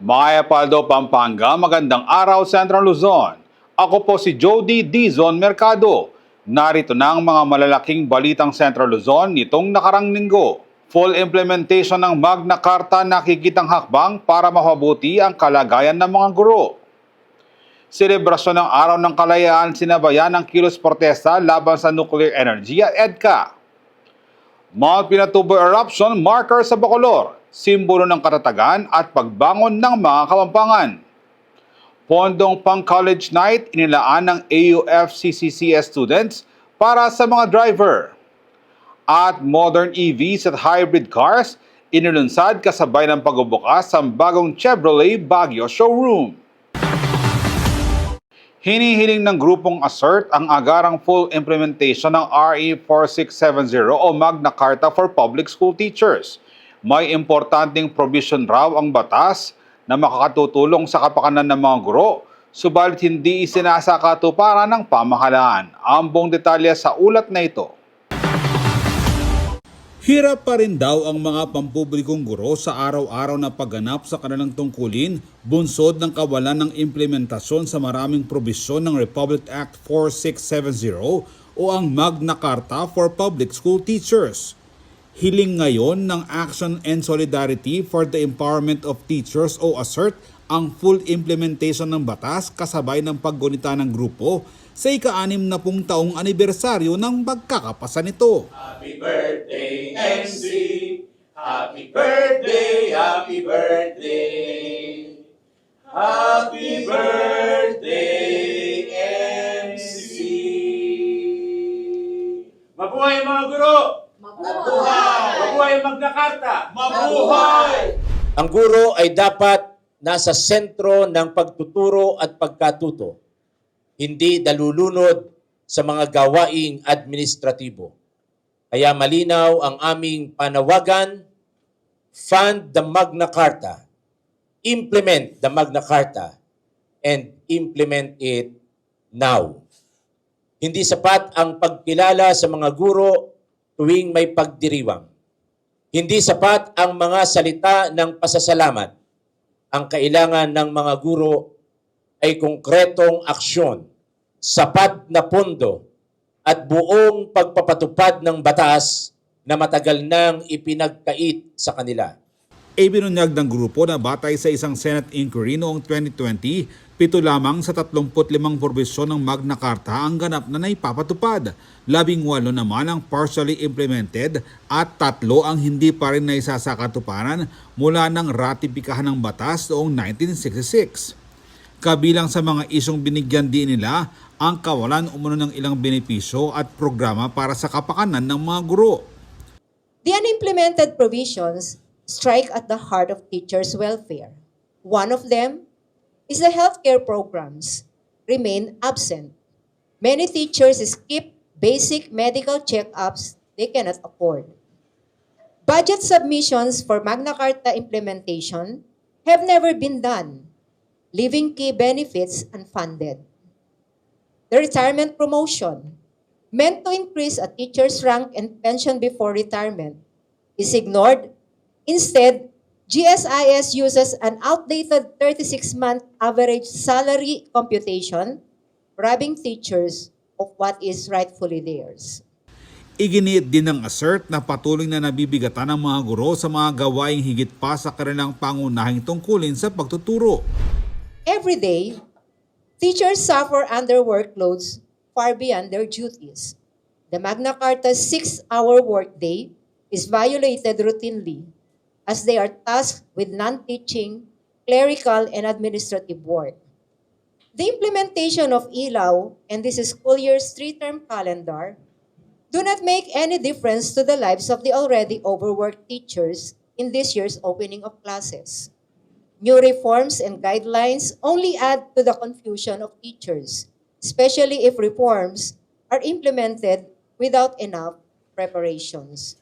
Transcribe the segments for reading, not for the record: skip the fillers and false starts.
Maya Paldo, Pampanga, magandang araw Central Luzon. Ako po si Jody Dizon Mercado. Narito na ang mga malalaking balitang Central Luzon nitong nakarang linggo. Full implementation ng Magna Carta nakikitang hakbang para mapabuti ang kalagayan ng mga guro. Selebrasyon ng Araw ng Kalayaan sinabayan ng kilos protesta laban sa nuclear energy at EDCA. Mount Pinatubo eruption marker sa Bacolor, simbolo ng katatagan at pagbangon ng mga Kapampangan. Pondong pang-college night inilaan ng AUF-CCCS students para sa mga driver. At modern EVs at hybrid cars inilunsad kasabay ng pagbubukas ng bagong Chevrolet Baguio showroom. Hinihiling ng grupong ASERT ang agarang full implementation ng RE 4670 o Magna Carta for Public School Teachers. May importanteng provision raw ang batas na makakatutulong sa kapakanan ng mga guro, subalit hindi isinasakatuparan ng pamahalaan. Ang buong detalye sa ulat na ito. Hirap pa rin daw ang mga pampublikong guro sa araw-araw na pagganap sa kanilang tungkulin, bunsod ng kawalan ng implementasyon sa maraming probisyon ng Republic Act 4670 o ang Magna Carta for Public School Teachers. Hiling ngayon ng Action and Solidarity for the Empowerment of Teachers o ASERT ang full implementation ng batas kasabay ng paggunita ng grupo sa ika-60 taong anibersaryo ng pagkakapasa nito. Happy birthday, MC! Happy birthday, happy birthday! Happy birthday, MC! Mabuhay mga guro! Mabuhay! Mabuhay Magna Carta! Mabuhay! Ang guro ay dapat nasa sentro ng pagtuturo at pagkatuto, hindi dalulunod sa mga gawaing administratibo. Kaya malinaw ang aming panawagan, fund the Magna Carta, implement the Magna Carta, and implement it now. Hindi sapat ang pagkilala sa mga guro tuwing may pagdiriwang. Hindi sapat ang mga salita ng pasasalamat. Ang kailangan ng mga guro ay konkretong aksyon, sapat na pondo, at buong pagpapatupad ng batas na matagal nang ipinagkait sa kanila. Ibinunyag ng grupo na batay sa isang Senate inquiry noong 2020, 7 lamang sa 35 probisyon ng Magna Carta ang ganap na naipapatupad. 18 naman ang partially implemented at 3 ang hindi pa rin naisasakatuparan mula ng ratipikahan ng batas noong 1966. Kabilang sa mga isyong binigyan din nila ang kawalan umano ng ilang benepisyo at programa para sa kapakanan ng mga guro. The unimplemented provisions strike at the heart of teachers' welfare. One of them is the healthcare programs remain absent. Many teachers skip basic medical checkups they cannot afford. Budget submissions for Magna Carta implementation have never been done, leaving key benefits unfunded. The retirement promotion, meant to increase a teacher's rank and pension before retirement, is ignored. Instead, GSIS uses an outdated 36-month average salary computation, robbing teachers of what is rightfully theirs. Iginiit din ng ASERT na patuloy na nabibigatan ng mga guro sa mga gawaing higit pa sa kanilang pangunahing tungkulin sa pagtuturo. Every day, teachers suffer under workloads far beyond their duties. The Magna Carta's 6-hour workday is violated routinely as they are tasked with non-teaching, clerical, and administrative work. The implementation of ELAW and this school year's 3-term calendar do not make any difference to the lives of the already overworked teachers in this year's opening of classes. New reforms and guidelines only add to the confusion of teachers, especially if reforms are implemented without enough preparations.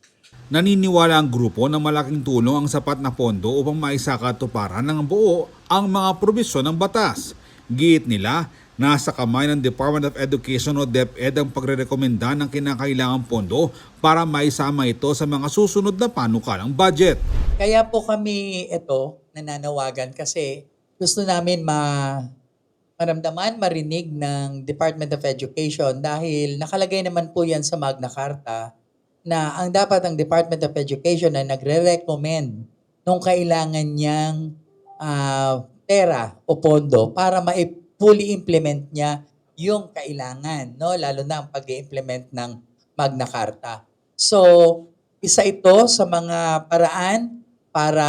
Naniniwala ang grupo na malaking tulong ang sapat na pondo upang maisakatuparan ng buo ang mga probisyon ng batas. Giit nila, Nasa kamay ng Department of Education o DepEd ang pagrerekomenda ng kinakailangang pondo para maisama ito sa mga susunod na panukalang budget. Kaya po kami ito nananawagan kasi gusto namin maramdaman, marinig ng Department of Education dahil nakalagay naman po yan sa Magna Carta na ang dapat ang Department of Education na nagre-recommend nung kailangan niyang pera o pondo para fully implement niya yung kailangan, no? Lalo na ang pag-implement ng Magna Carta. So, isa ito sa mga paraan para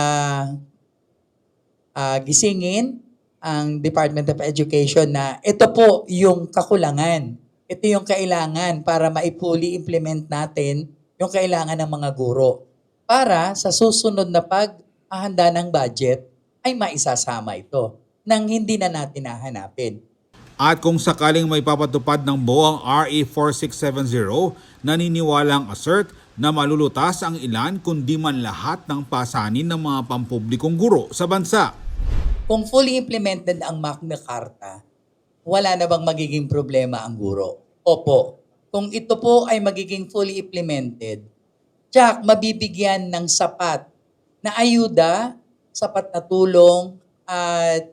gisingin ang Department of Education na ito po yung kakulangan. Ito yung kailangan para fully implement natin yung kailangan ng mga guro. Para sa susunod na paghahanda ng budget ay maisasama ito nang hindi na natin hahanapin. At kung sakaling may papatupad ng BO ang RA 4670, naniniwalang assert na malulutas ang ilan kundi man lahat ng pasanin ng mga pampublikong guro sa bansa. Kung fully implemented ang Magna Carta, wala na bang magiging problema ang guro? Opo. Kung ito po ay magiging fully implemented, tiyak mabibigyan ng sapat na ayuda, sapat na tulong, at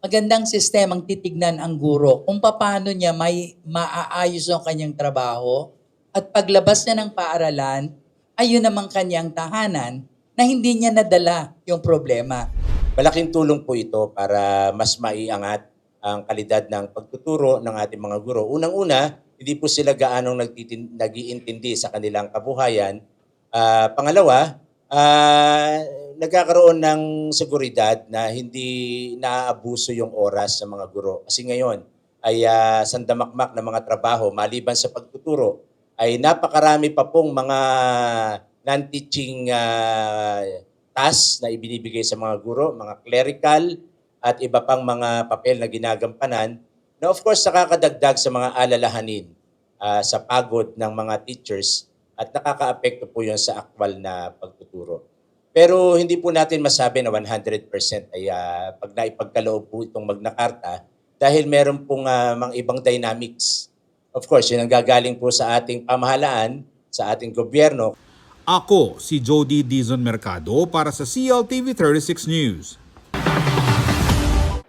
magandang sistemang titignan ang guro kung paano niya may maaayos ang kanyang trabaho at paglabas niya ng paaralan, ayun namang kanyang tahanan na hindi niya nadala yung problema. Malaking tulong po ito para mas maiangat ang kalidad ng pagtuturo ng ating mga guro. Unang-una, hindi po sila gaanong nag-iintindi sa kanilang kabuhayan. Pangalawa, nagkakaroon ng seguridad na hindi naaabuso yung oras sa mga guro. Kasi ngayon ay sandamakmak na mga trabaho maliban sa pagtuturo ay napakarami pa pong mga non-teaching tasks na ibinibigay sa mga guro, mga clerical at iba pang mga papel na ginagampanan na of course nakakadagdag sa mga alalahanin sa pagod ng mga teachers at nakakaapekto po yun sa aktwal na pagtuturo. Pero hindi po natin masabi na 100% ay pag naipagkaloob po itong Magna Carta dahil meron pong mga ibang dynamics. Of course, yun ang gagaling po sa ating pamahalaan, sa ating gobyerno. Ako si Jody Dizon Mercado para sa CLTV 36 News.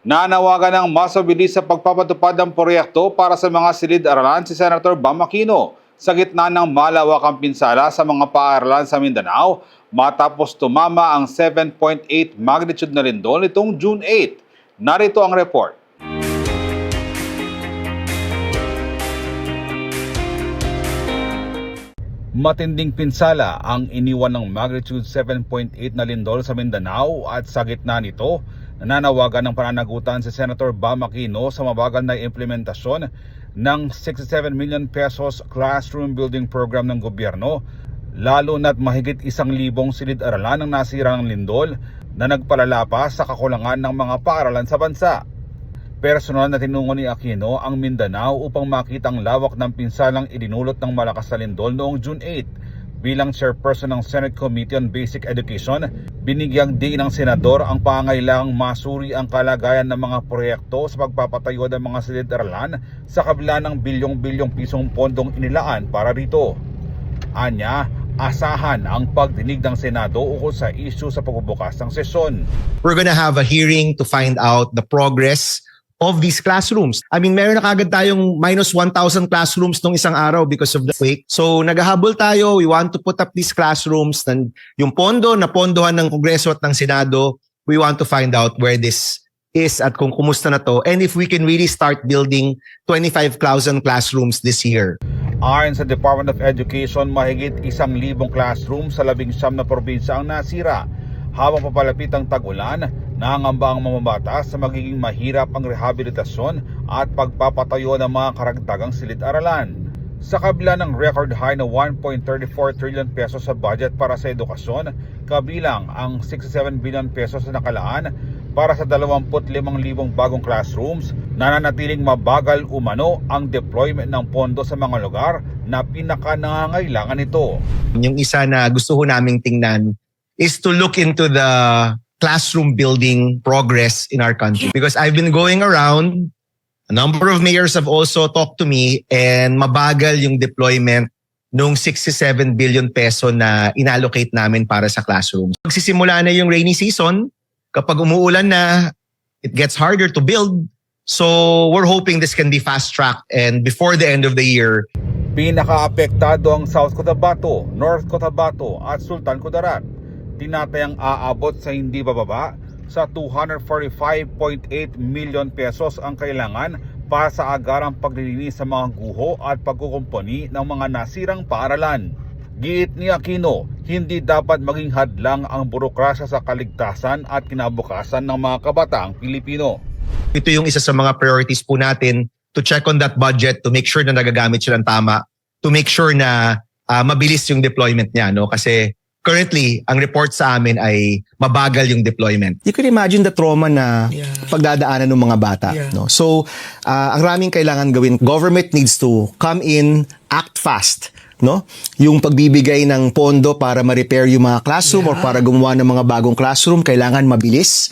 Nanawagan ng mas mabilis sa pagpapatupad ng proyekto para sa mga silid-aralan si Senator Bam Aquino sa gitna ng malawakang pinsala sa mga paaralan sa Mindanao matapos tumama ang 7.8 magnitude na lindol nitong June 8. Narito ang report. Matinding pinsala ang iniwan ng magnitude 7.8 na lindol sa Mindanao at sa gitna nito, nananawagan ng pananagutan si Senator Bam Aquino sa mabagal na implementasyon ng 67 million pesos classroom building program ng gobyerno, lalo na't mahigit 1,000 silid-aralan ang nasira ng lindol na nagpalala pa sa kakulangan ng mga paaralan sa bansa. Personal na tinungo ni Aquino ang Mindanao upang makita ang lawak ng pinsalang idinulot ng malakas na lindol noong June 8. Bilang chairperson ng Senate Committee on Basic Education, binigyang diin ng senador ang pangangailangang masuri ang kalagayan ng mga proyekto sa pagpapatayo ng mga silid-aralan sa kabila ng bilyong-bilyong pisong pondong inilaan para rito. Anya, asahan ang pagdinig ng Senado ukol sa issue sa pagbubukas ng sesyon. We're gonna have a hearing to find out the progress of these classrooms. I mean, meron na kagad tayong minus 1,000 classrooms nung isang araw because of the quake. So, naghahabol tayo. We want to put up these classrooms. Yung pondo na pondohan ng Kongreso at ng Senado, we want to find out where this is at kung kumusta na to. And if we can really start building 25,000 classrooms this year. Ayon sa Department of Education, mahigit 1,000 classroom sa 19 na probinsya ang nasira. Habang papalapit ang tag-ulan, nangangamba ang mamabatas sa magiging mahirap ang rehabilitasyon at pagpapatayo ng mga karagdagang silid-aralan. Sa kabila ng record high na 1.34 trillion pesos sa budget para sa edukasyon, kabilang ang 67 billion pesos na nakalaan para sa 25,000 bagong classrooms, nananatiling mabagal umano ang deployment ng pondo sa mga lugar na pinaka-nangangailangan nito. Yung isa na gusto ho naming tingnan is to look into the classroom building progress in our country. Because I've been going around A number of mayors have also talked to me and mabagal yung deployment nung 67 billion peso na inallocate namin para sa classrooms. Magsisimula na yung rainy season, kapag umuulan na, it gets harder to build. So we're hoping this can be fast-tracked and before the end of the year. Pinaka-apektado ang South Cotabato, North Cotabato at Sultan Kudarat. Tinatayang aabot sa hindi bababa sa 245.8 million pesos ang kailangan para sa agarang paglilinis sa mga guho at pagkukumpuni ng mga nasirang paaralan. Giit ni Aquino, hindi dapat maging hadlang ang burokrasya sa kaligtasan at kinabukasan ng mga kabataang Pilipino. Ito yung isa sa mga priorities po natin to check on that budget, to make sure na nagagamit siya ng tama, to make sure na mabilis yung deployment niya. No? Kasi currently, ang report sa amin ay mabagal yung deployment. You can imagine the trauma na pagdadaanan ng mga bata. No? So, ang raming kailangan gawin. Government needs to come in, act fast. No? Yung pagbibigay ng pondo para ma-repair yung mga classroom or para gumawa ng mga bagong classroom, kailangan mabilis.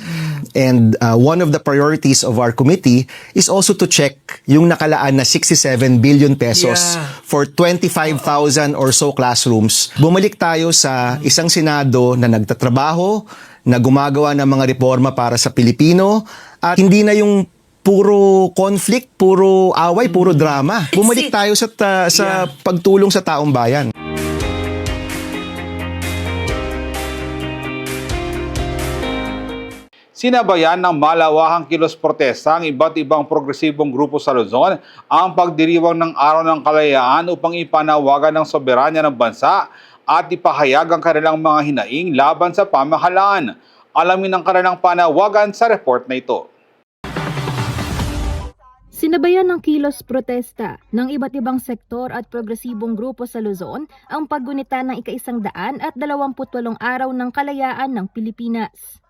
And one of the priorities of our committee is also to check yung nakalaan na 67 billion pesos for 25,000 or so classrooms. Bumalik tayo sa isang Senado na nagtatrabaho, na gumagawa ng mga reforma para sa Pilipino at hindi na yung puro conflict, puro away, puro drama. Bumalik tayo sa pagtulong sa taong bayan. Sinabayan ng malawakang kilos protesta ang iba't ibang progresibong grupo sa Luzon ang pagdiriwang ng Araw ng Kalayaan upang ipanawagan ng soberanya ng bansa at ipahayag ang kanilang mga hinaing laban sa pamahalaan. Alamin ang kanilang panawagan sa report na ito. Sinabayan ng kilos protesta ng iba't ibang sektor at progresibong grupo sa Luzon ang paggunita ng ika-128 araw ng kalayaan ng Pilipinas.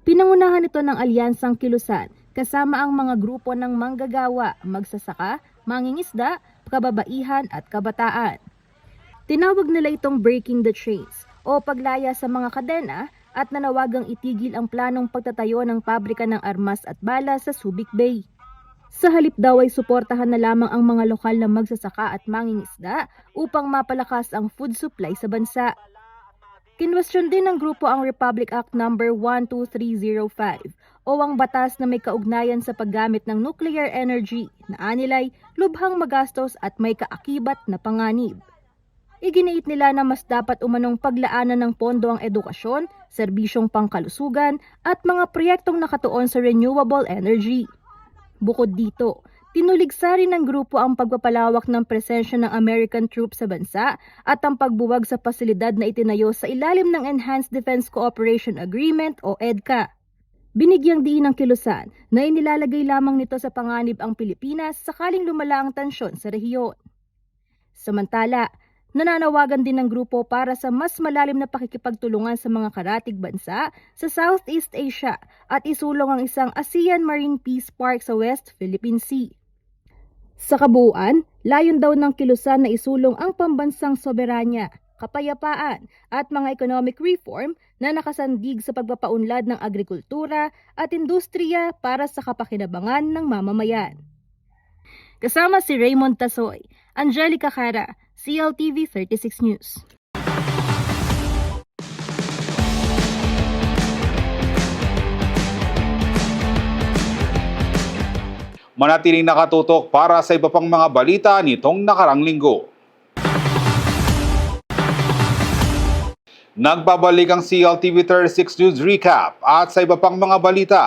Pinangunahan ito ng Alyansang Kilusan kasama ang mga grupo ng manggagawa, magsasaka, mangingisda, kababaihan at kabataan. Tinawag nila itong Breaking the Chains o paglaya sa mga kadena at nanawagang itigil ang planong pagtatayo ng pabrika ng armas at bala sa Subic Bay. Sa halip daw ay suportahan na lamang ang mga lokal na magsasaka at mangingisda upang mapalakas ang food supply sa bansa. Kinwestiyon din ng grupo ang Republic Act No. 12305 o ang batas na may kaugnayan sa paggamit ng nuclear energy na anilay lubhang magastos at may kaakibat na panganib. Iginiit nila na mas dapat umanong paglaanan ng pondo ang edukasyon, serbisyong pangkalusugan at mga proyektong nakatuon sa renewable energy. Bukod dito, tinuligsa rin ng grupo ang pagpapalawak ng presensya ng American troops sa bansa at ang pagbuwag sa pasilidad na itinayo sa ilalim ng Enhanced Defense Cooperation Agreement o EDCA. Binigyang diin ng Kilusan na inilalagay lamang nito sa panganib ang Pilipinas sakaling lumala ang tensyon sa rehiyon. Samantala, nananawagan din ng grupo para sa mas malalim na pakikipagtulungan sa mga karatig bansa sa Southeast Asia at isulong ang isang ASEAN Marine Peace Park sa West Philippine Sea. Sa kabuuan, layon daw ng Kilusan na isulong ang pambansang soberanya, kapayapaan at mga economic reform na nakasandig sa pagpapaunlad ng agrikultura at industriya para sa kapakinabangan ng mamamayan. Kasama si Raymond Tasoy, Angelica Cara, CLTV 36 News. Manatiling nakatutok para sa iba pang mga balita nitong nakarang linggo. Nagbabalik ang CLTV 36 News Recap at sa iba pang mga balita.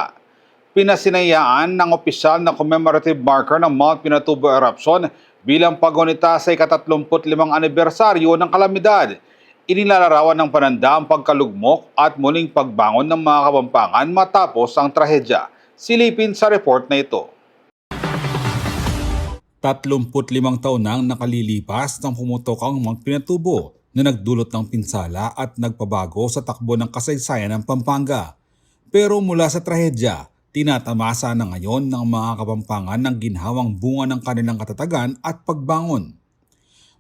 Pinasinayaan ng opisyal na commemorative marker ng Mount Pinatubo Eruption bilang paggunita sa ika-35 anibersaryo ng kalamidad. Inilalarawan ng pananda ang pagkalugmok at muling pagbangon ng mga Kapampangan matapos ang trahedya. Silipin sa report na ito. 35 taon nang nakalilipas nang pumutok ang Mount Pinatubo na nagdulot ng pinsala at nagpabago sa takbo ng kasaysayan ng Pampanga. Pero mula sa trahedya, tinatamasa na ngayon ng mga Kapampangan ng ginhawang bunga ng kanilang katatagan at pagbangon.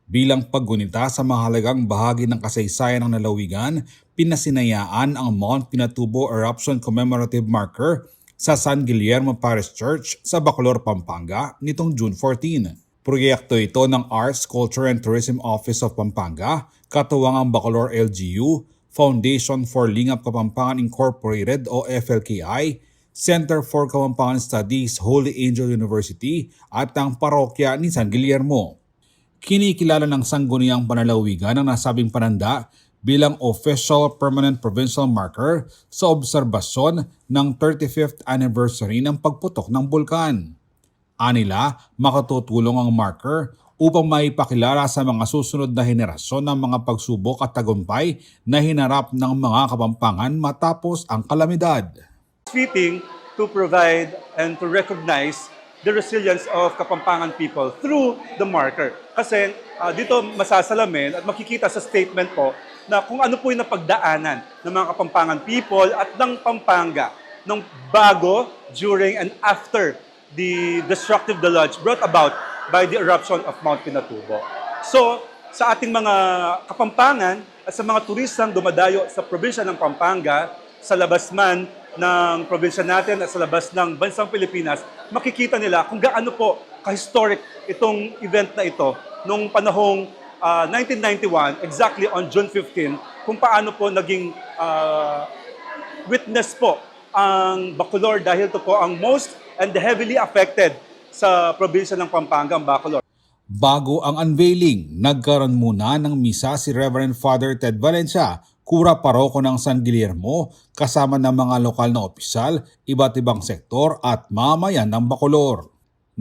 Bilang paggunita sa mahalagang bahagi ng kasaysayan ng lalawigan, pinasinayaan ang Mount Pinatubo Eruption Commemorative Marker sa San Guillermo Parish Church sa Bacolor, Pampanga nitong June 14. Proyekto ito ng Arts, Culture and Tourism Office of Pampanga, katuwang ang Bacolor LGU, Foundation for Lingap Kapampangan Incorporated o FLKI, Center for Kapampangan Studies, Holy Angel University at ang parokya ni San Guillermo. Kinikilala ng sangguniang panalawigan ang nasabing pananda bilang official permanent provincial marker sa obserbasyon ng 35th anniversary ng pagputok ng bulkan. Anila, makatutulong ang marker upang maipakilala sa mga susunod na henerasyon ng mga pagsubok at tagumpay na hinarap ng mga Kapampangan matapos ang kalamidad. Fitting to provide and to recognize the resilience of Kapampangan people through the marker. Kasi dito masasalamin at makikita sa statement po na kung ano po yung napagdaanan ng mga Kapampangan people at ng Pampanga nung bago, during, and after the destructive deluge brought about by the eruption of Mount Pinatubo. So, sa ating mga Kapampangan at sa mga turistang dumadayo sa probinsya ng Pampanga, sa labas man ng probinsya natin at sa labas ng bansang Pilipinas, makikita nila kung gaano po ka-historic itong event na ito nung panahong 1991, exactly on June 15, kung paano po naging witness po ang Bacolor dahil ito po ang most and heavily affected sa probinsya ng Pampanga, ang Bacolor. Bago ang unveiling, nagkaroon muna ng misa si Reverend Father Ted Valencia, kura paroko ng San Guillermo, kasama ng mga lokal na opisyal, iba't ibang sektor at mamayan ng Bacolor.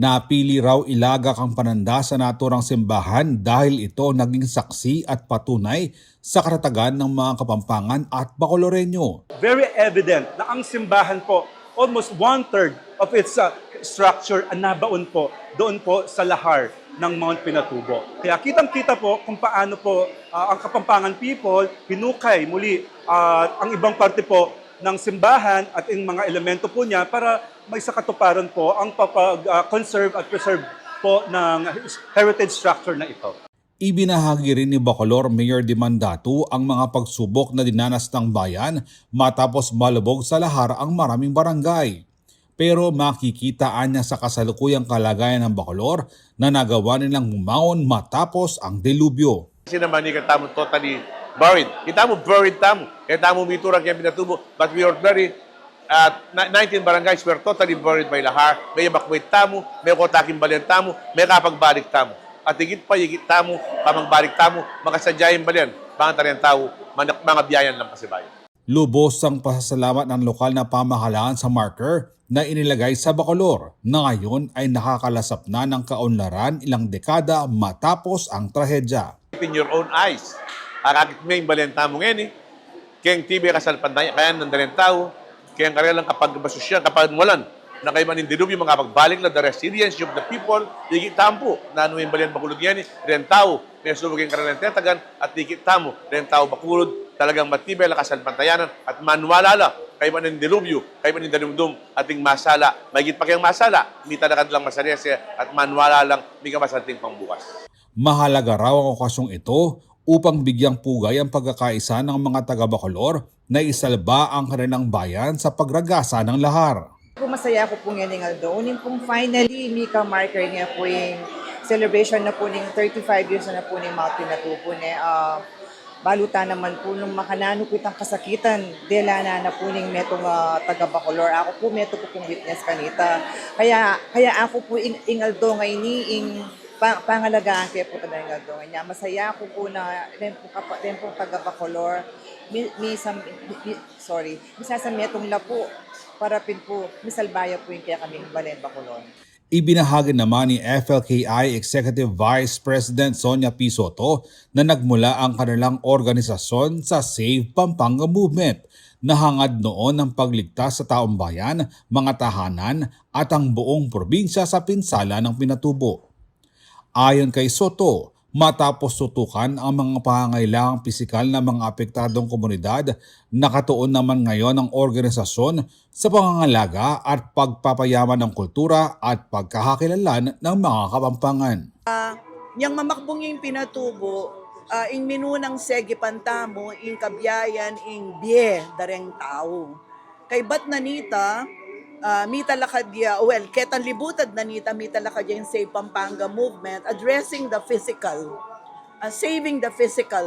Napili raw ilagak ang pananda sa naturang simbahan dahil ito naging saksi at patunay sa karatagan ng mga Kapampangan at Bacoloreño. Very evident na ang simbahan po, almost 1/3 of its structure ang nabaon po doon po sa lahar ng Mount Pinatubo. Kaya kitang-kita po kung paano po ang Kapampangan people hinukay muli ang ibang parte po ng simbahan at yung mga elemento po niya para may sakatuparan po ang conserve at preserve po ng heritage structure na ito. Ibinahagi rin ni Bacolor Mayor Dimandatu ang mga pagsubok na dinanas ng bayan matapos malubog sa lahar ang maraming barangay. Pero makikitaan niya sa kasalukuyang kalagayan ng Bacolor na nagawa nilang humaon matapos ang delubyo. Kasi naman ni katamo totally buried. Kita mo buried tamo. Kaya tamo miturang kaya Pinatubo. But we are very 19 barangays were totally buried by lahar. May evacuate tamo, may kotaking balian tamo, may kapagbalik tamo. At higit pa, higit tamo, pamagbalik tamo, makasadyayin balian, pangatarian tao, mga biyayan ng pasibayan. Lubos ang pasasalamat ng lokal na pamahalaan sa marker na inilagay sa Bacolor na ngayon ay nakakalasap na ng kaunlaran ilang dekada matapos ang trahedya. In your own eyes, akakit mo yung balian tamo ngayon eh. Kaya yung TV kasalpantaya, kaya nandarin tao, kaya ang karelang kapag basusyan, kapag walan, na kayo manindilubyo, mga pagbalik na the resilience of the people, higit tampo, na ano yung balian Bacolod yan eh, rin tao, may subugin karelang tetagan, at higit tamo, rin tao Bacolod, talagang matibay la kasalpantayanan, at manwalala, kayo manindilubyo, kayo manindalumdum, ating masala, mahigit pa kayong masala, may talakan lang masaryase, at manwala lang, may kamasanting pangbukas. Mahalaga raw ang okasyong ito upang bigyang pugay ang pagkakaisa ng mga taga-Bacolor na isalba ang kanilang bayan sa pagragasa ng lahar. Masaya ako po ngayon nga doon. Kung finally, Mika marker nga po yung celebration na po ng 35 years na po ng Mount Pinatubo na balutan naman po nung makanano po itang kasakitan dela na po ng metong taga-Bacolor. Ako po meto po pong witness kanita. Kaya ako po ingaldo ngayon ni pangalagaan kaya po tayo ingaldo ngayon. Masaya ako po na rin po taga-Bacolor. Misa sa metong la po para po misalbaya po yung kaya kami Balen Bacolor. Ibinahagi naman ni FLKI Executive Vice President Sonia P. Soto na nagmula ang kanilang organisasyon sa Save Pampanga Movement na hangad noon ng pagligtas sa taong bayan, mga tahanan at ang buong probinsya sa pinsala ng Pinatubo. Ayon kay Soto, matapos tutukan ang mga pangangailangang pisikal ng mga apektadong komunidad, nakatuon naman ngayon ang organisasyon sa pangangalaga at pagpapayaman ng kultura at pagkakakilanlan ng mga Kapampangan. Yang mamakbong yung Pinatubo, ing minunang segi pantamo, ing kabyayan, ing bie, dareng tao. Kay bat nanita, Ketang Libutad na Mita Lakadya yung Save Pampanga movement, addressing the physical, saving the physical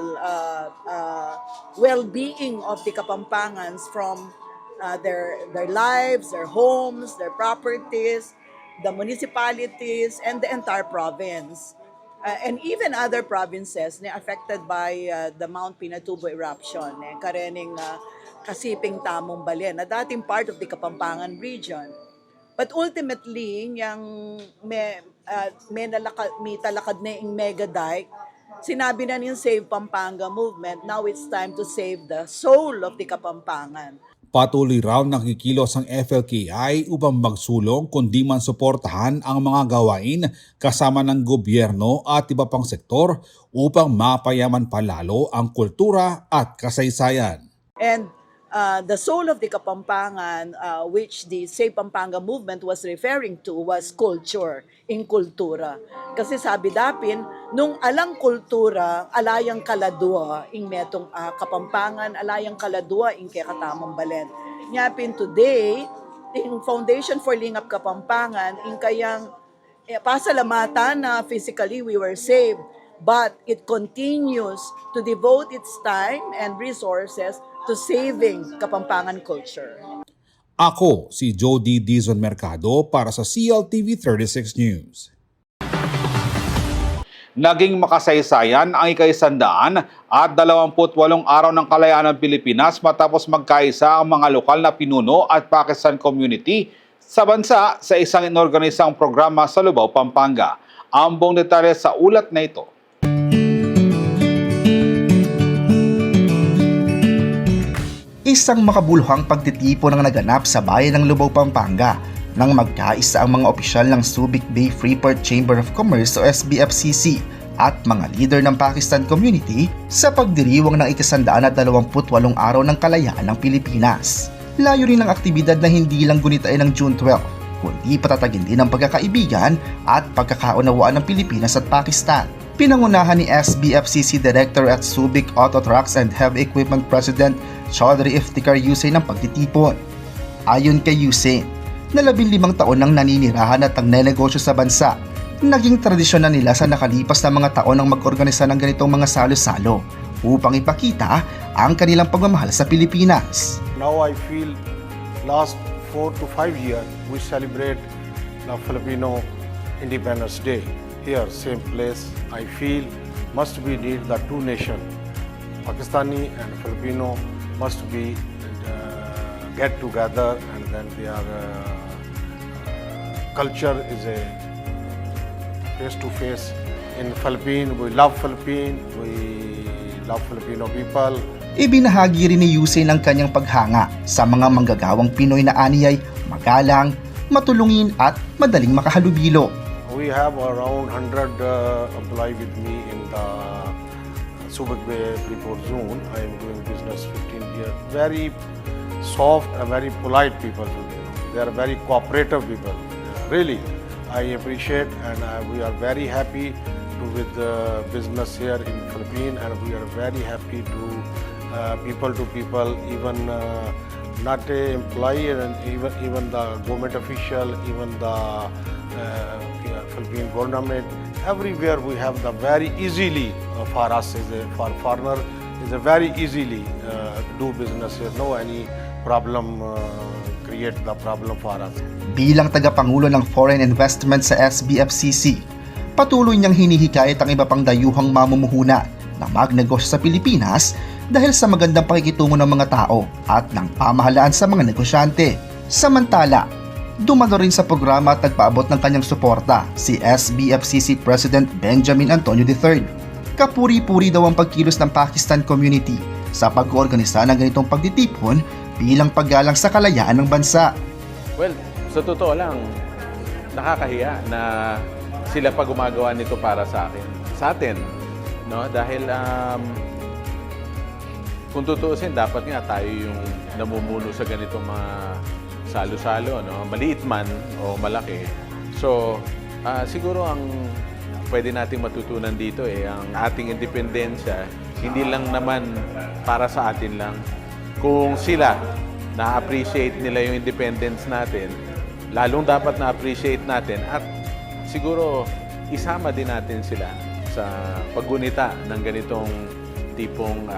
well-being of the Kapampangans from their lives, their homes, their properties, the municipalities, and the entire province. And even other provinces na affected by the Mount Pinatubo eruption, karening Kasiping Tamong Balen, na dating part of the Kapampangan region. But ultimately, yung may talakad na yung mega dike, sinabi na yung Save Pampanga movement, now it's time to save the soul of the Kapampangan. Patuloy raw nakikilos ang FLKI upang magsulong kundi man suportahan ang mga gawain kasama ng gobyerno at iba pang sektor upang mapayaman palalo ang kultura at kasaysayan. And the soul of the Kapampangan, which the Save Pampanga movement was referring to, was culture, in kultura. Kasi sabi dapin, nung alang kultura, alayang kaladua, ing metong Kapampangan, alayang kaladua, ing kakatamang Balen. Nyapin today, ing Foundation for Lingap Kapampangan, ing kayang pasalamatan na physically we were saved, but it continues to devote its time and resources to saving Kapampangan culture. Ako si Jody Dizon Mercado para sa CLTV 36 News. Naging makasaysayan ang ika-128 araw ng kalayaan ng Pilipinas matapos magkaisa ang mga lokal na pinuno at Pakistan community sa bansa sa isang inorganisang programa sa Lubao, Pampanga. Ang buong detalye sa ulat na ito. Isang makabuluhang pagtitipon ang naganap sa bayan ng Lubao, Pampanga nang magkaisa ang mga opisyal ng Subic Bay Freeport Chamber of Commerce o SBFCC at mga leader ng Pakistan community sa pagdiriwang ng ika-128 araw ng kalayaan ng Pilipinas. Layunin ng aktibidad na hindi lang gunitain ng June 12, kundi patatagin din ang pagkakaibigan at pagkakaunawaan ng Pilipinas at Pakistan. Pinangunahan ni SBFCC Director at Subic Auto Trucks and Heavy Equipment President Chaudhry Iftikhar Hussain ng pagtitipon. Ayon kay Hussain, na 15 taon nang naninirahan at nagnenegosyo sa bansa, naging tradisyon na nila sa nakalipas na mga taon ang mag-organisa ng ganitong mga salo-salo upang ipakita ang kanilang pagmamahal sa Pilipinas. Now I feel last 4 to 5 years we celebrate the Filipino Independence Day. Here, same place, I feel must be need the two nation, Pakistani and Filipino must be get together, and then their culture is a face to face. In Philippines, we love Philippines, we love Filipino people. Ibinahagi rin ni Hussain ang kanyang paghanga sa mga manggagawang Pinoy na aniyay magalang, matulungin at madaling makahalubilo. We have around 100 employees with me in the Subic Bay Freeport Zone. I am doing business 15 years. Very soft and very polite people. They are very cooperative people. Really, I appreciate, and we are very happy with the business here in Philippines, and we are very happy to people, even not a employee, and even the government official, even the Philippine government. Everywhere we have the very easily for us for foreigner is a very easily do business here. No any problem create the problem for us. Bilang tagapangulo ng foreign investment sa SBFCC, patuloy niyang hinihikayat ang iba pang dayuhang mamumuhuna na magnegosyo sa Pilipinas dahil sa magandang pakikitungo ng mga tao at ng pamahalaan sa mga negosyante. Samantala, dumalo rin sa programa at nagpaabot ng kanyang suporta si SBFCC President Benjamin Antonio III. Kapuri-puri daw ang pagkilos ng Pakistan community sa pag-oorganisa ng ganitong pagtitipon bilang paggalang sa kalayaan ng bansa. Well, sa totoo lang, nakakahiya na sila pa gumagawa nito para sa atin, no? Dahil kung tutuusin, dapat nga tayo yung namumuno sa ganitong mga salo-salo, no? Maliit man o malaki. So, siguro ang pwede nating matutunan dito ang ating independensya, hindi lang naman para sa atin lang. Kung sila na-appreciate nila yung independence natin, lalong dapat na-appreciate natin at siguro isama din natin sila sa paggunita ng ganitong tipong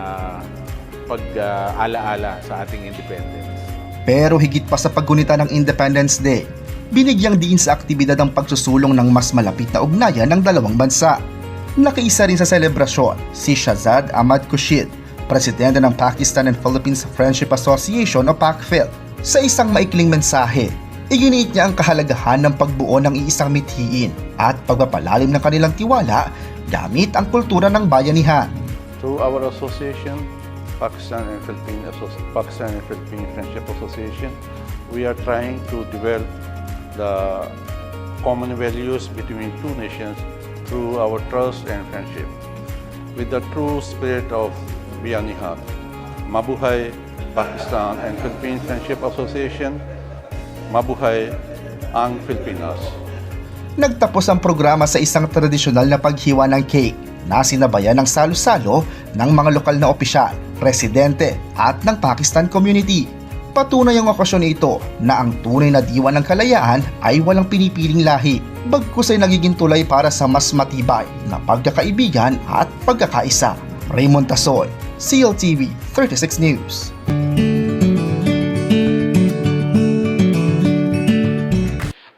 pag-alaala sa ating independence. Pero higit pa sa paggunita ng Independence Day, binigyang diin sa aktibidad ang pagsusulong ng mas malapit na ugnayan ng dalawang bansa. Nakiisa rin sa selebrasyon si Shahzad Ahmad Khurshid, presidente ng Pakistan and Philippines Friendship Association o PACPHIL. Sa isang maikling mensahe, iginiit niya ang kahalagahan ng pagbuo ng iisang mithiin at pagpapalalim ng kanilang tiwala gamit ang kultura ng bayanihan. Through our association, Pakistan and Philippine Friendship Association, we are trying to develop the common values between two nations through our trust and friendship. With the true spirit of Bayanihan, Mabuhay Pakistan and Philippine Friendship Association, Mabuhay ang Pilipinas. Nagtapos ang programa sa isang tradisyonal na paghiwa ng cake na sinabayan ng salo-salo ng mga lokal na opisyal, presidente at ng Pakistan community. Patunay ang okasyon ito na ang tunay na diwa ng kalayaan ay walang pinipiling lahi, bagkus ay nagiging tulay para sa mas matibay na pagkakaibigan at pagkakaisa. Raymond Tasoy, CLTV 36 News.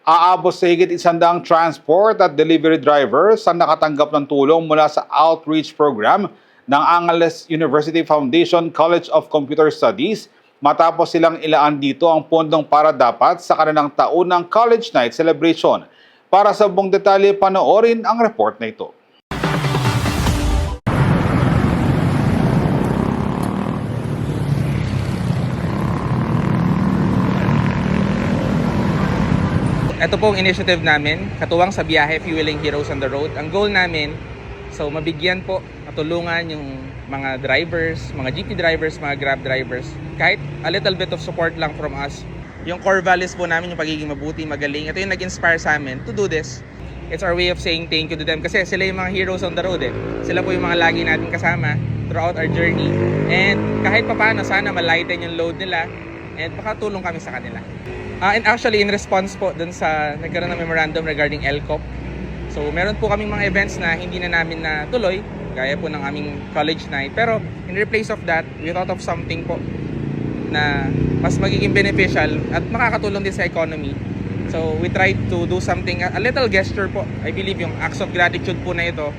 Aabot sa higit 100 transport at delivery drivers ang nakatanggap ng tulong mula sa outreach program ng Angeles University Foundation College of Computer Studies matapos silang ilaan dito ang pondong para dapat sa kanilang taunang College Night Celebration. Para sa buong detalye, panoorin ang report na ito. Ito pong initiative namin, katuwang sa biyahe Fueling Heroes on the Road. Ang goal namin, so mabigyan po, matulungan yung mga drivers, mga jeepney drivers, mga Grab drivers. Kahit a little bit of support lang from us. Yung core values po namin, yung pagiging mabuti, magaling. Ito yung nag-inspire sa amin to do this. It's our way of saying thank you to them kasi sila yung mga heroes on the road eh. Sila po yung mga lagi natin kasama throughout our journey. And kahit papaano, sana malighten yung load nila and makatulong kami sa kanila. And actually, in response po dun sa nagkaroon ng memorandum regarding LCOP. So, meron po kaming mga events na hindi na namin natuloy, gaya po ng aming college night. Pero, in replace of that, we thought of something po na mas magiging beneficial at makakatulong din sa economy. So, we tried to do something, a little gesture po. I believe yung acts of gratitude po na ito.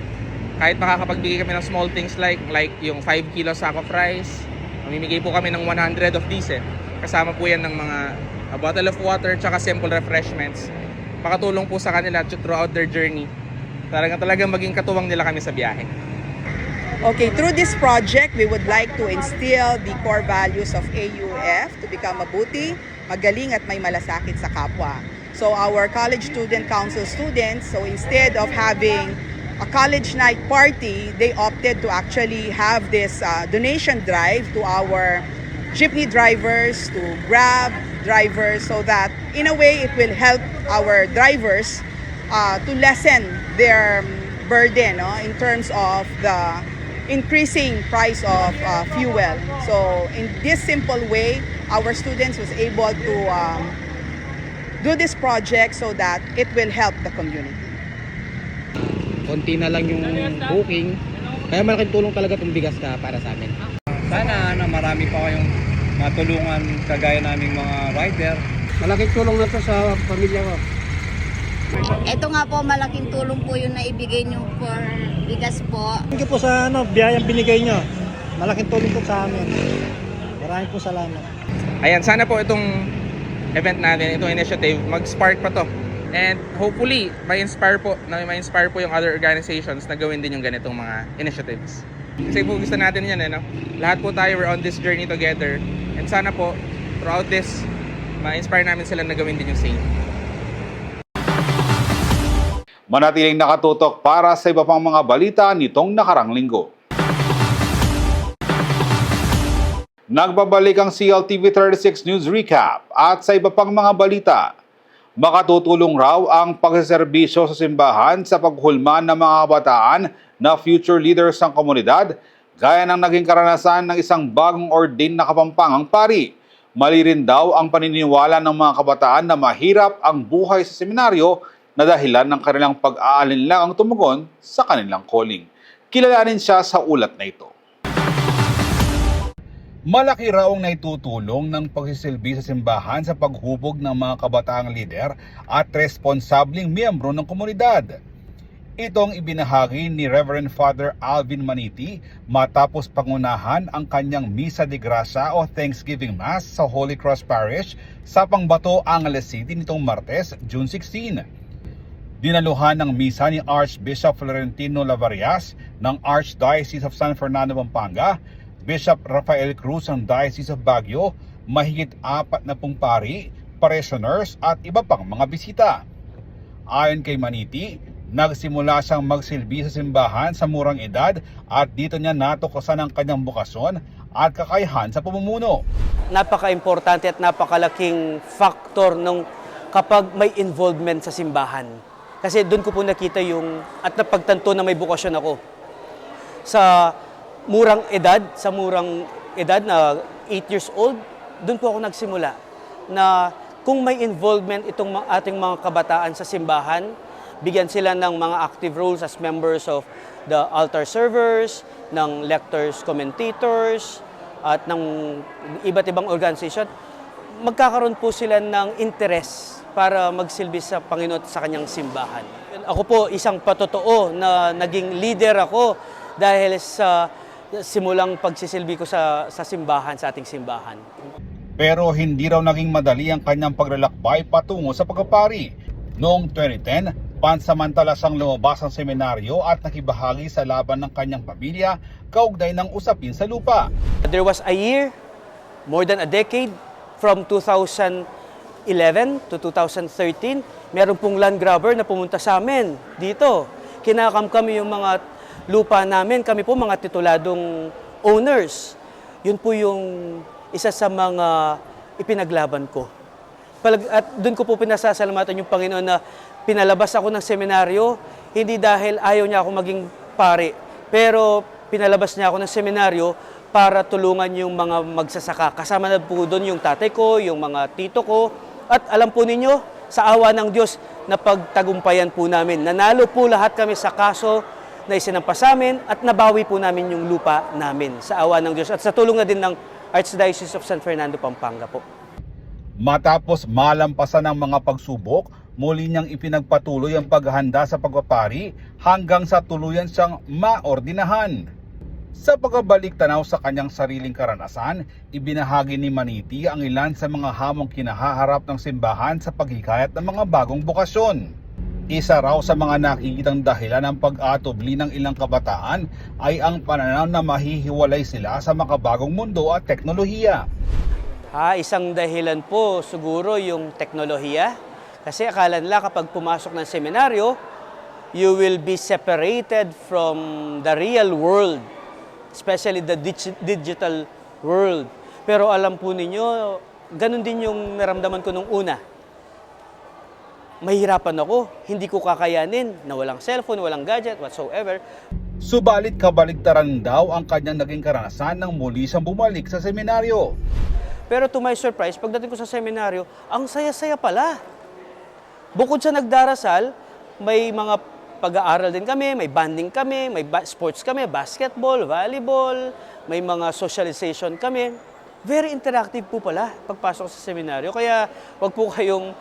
Kahit makakapagbigay kami ng small things like yung 5 kilo sack of rice, mamimigay po kami ng 100 of these eh. Kasama po yan ng mga a bottle of water tsaka simple refreshments. Pakatulong po sa kanila throughout their journey. Talagang maging katuwang nila kami sa biyahe. Okay, through this project, we would like to instill the core values of AUF to become mabuti, magaling at may malasakit sa kapwa. So our college student council students, so instead of having a college night party, they opted to actually have this donation drive to our jeepney drivers, to Grab drivers, so that in a way it will help our drivers to lessen their burden in terms of the increasing price of fuel. So in this simple way, our students was able to do this project so that it will help the community. Konti na lang yung booking, kaya malaking tulong talaga itong bigas na para sa amin. Sana marami pa kayong matulungan kagaya naming mga rider. Malaking tulong na to sa pamilya ko. Ito nga po, malaking tulong po yung naibigay nyo for bigas po. Thank you po sa biyayang binigay nyo. Malaking tulong po sa amin. Maraming po salamat. Ayan, sana po itong event natin, itong initiative, mag-spark pa to. And hopefully, ma-inspire po yung other organizations na gawin din yung ganitong mga initiatives. Kasi po gusto natin yan, no? Lahat po tayo, we're on this journey together. And sana po, throughout this, ma-inspire namin sila na gawin din yung same. Manatiling nakatutok para sa iba pang mga balita nitong nakarang linggo. Nagbabalik ang CLTV 36 News Recap at sa iba pang mga balita. Makatutulong raw ang pagseserbisyo sa simbahan sa paghulman ng mga kabataan na future leaders ng komunidad, gaya ng naging karanasan ng isang bagong ordained na Kapampangang pari. Mali rin daw ang paniniwala ng mga kabataan na mahirap ang buhay sa seminaryo na dahilan ng kanilang pag-aalinlang ang tumugon sa kanilang calling. Kilalanin siya sa ulat na ito. Malaki raw ang naitutulong ng pagsisilbi sa simbahan sa paghubog ng mga kabataang lider at responsabling miyembro ng komunidad. Itong ibinahagi ni Reverend Father Alvin Maniti matapos pangunahan ang kanyang Misa de Gracia o Thanksgiving Mass sa Holy Cross Parish sa Pangbato, Angeles City nitong Martes, June 16. Dinaluhan ng misa ni Archbishop Florentino Lavarias ng Archdiocese of San Fernando, Pampanga, Bishop Rafael Cruz ng Diocese of Baguio, mahigit 40 pari, parishioners at iba pang mga bisita. Ayon kay Maniti, nagsimula siyang magsilbi sa simbahan sa murang edad at dito niya natuklasan ang kanyang bukasyon at kakayahan sa pamumuno. Napaka-importante at napakalaking faktor nung kapag may involvement sa simbahan. Kasi doon ko po nakita at napagtanto na may bukasyon ako. Sa murang edad na 8 years old, doon po ako nagsimula na kung may involvement itong ating mga kabataan sa simbahan, bigyan sila ng mga active roles as members of the altar servers, ng lectors, commentators, at ng iba't ibang organisasyon, magkakaroon po sila ng interest para magsilbi sa Panginoon at sa kanyang simbahan. Ako po isang patotoo na naging leader ako dahil sa simulang pagsisilbi ko sa simbahan, sa ating simbahan. Pero hindi raw naging madali ang kanyang paglalakbay patungo sa pagpapari. Noong 2010, pansamantala siyang lumabas ng seminaryo at nakibahagi sa laban ng kanyang pamilya kaugnay ng usapin sa lupa. There was a year, more than a decade, from 2011 to 2013, meron pong land grabber na pumunta sa amin dito. Kinakamkam yung mga lupa namin, kami po mga tituladong owners. Yun po yung isa sa mga ipinaglaban ko. At doon ko po pinasasalamatan yung Panginoon na pinalabas ako ng seminaryo, hindi dahil ayaw niya ako maging pari, pero pinalabas niya ako ng seminaryo para tulungan yung mga magsasaka. Kasama na po doon yung tatay ko, yung mga tito ko, at alam po ninyo, sa awa ng Diyos, napagtagumpayan po namin. Nanalo po lahat kami sa kaso na isinampa sa amin at nabawi po namin yung lupa namin sa awa ng Diyos at sa tulong na din ng Archdiocese of San Fernando, Pampanga po. Matapos malampasan ng mga pagsubok, muli niyang ipinagpatuloy ang paghahanda sa pagpapari hanggang sa tuluyan siyang maordinahan. Sa pagbabalik tanaw sa kanyang sariling karanasan, ibinahagi ni Maniti ang ilan sa mga hamong kinahaharap ng simbahan sa paghikayat ng mga bagong bokasyon. Isa raw sa mga nakikitang dahilan ng pag-atubli ng ilang kabataan ay ang pananaw na mahihiwalay sila sa makabagong mundo at teknolohiya. Isang dahilan po siguro yung teknolohiya. Kasi akala nila kapag pumasok ng seminaryo, you will be separated from the real world, especially the digital world. Pero alam po ninyo, ganun din yung naramdaman ko nung una. Mahirapan ako, hindi ko kakayanin na walang cellphone, walang gadget, whatsoever. Subalit kabaligtaran daw ang kanyang naging karanasan nang muli siyang bumalik sa seminaryo. Pero to my surprise, pagdating ko sa seminaryo, ang saya-saya pala. Bukod sa nagdarasal, may mga pag-aaral din kami, may banding kami, may sports kami, basketball, volleyball, may mga socialization kami. Very interactive po pala pagpasok sa seminaryo. Kaya wag po kayong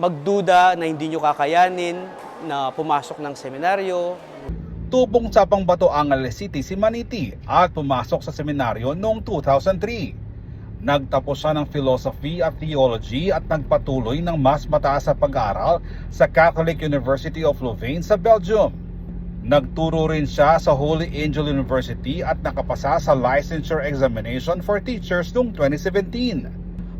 magduda na hindi nyo kakayanin na pumasok ng seminaryo. Tupong sa Pangbato, Angeles City si Maniti at pumasok sa seminaryo noong 2003. Nagtapos siya ng philosophy at theology at nagpatuloy ng mas mataas sa pag-aaral sa Catholic University of Louvain sa Belgium. Nagturo rin siya sa Holy Angel University at nakapasa sa licensure examination for teachers noong 2017.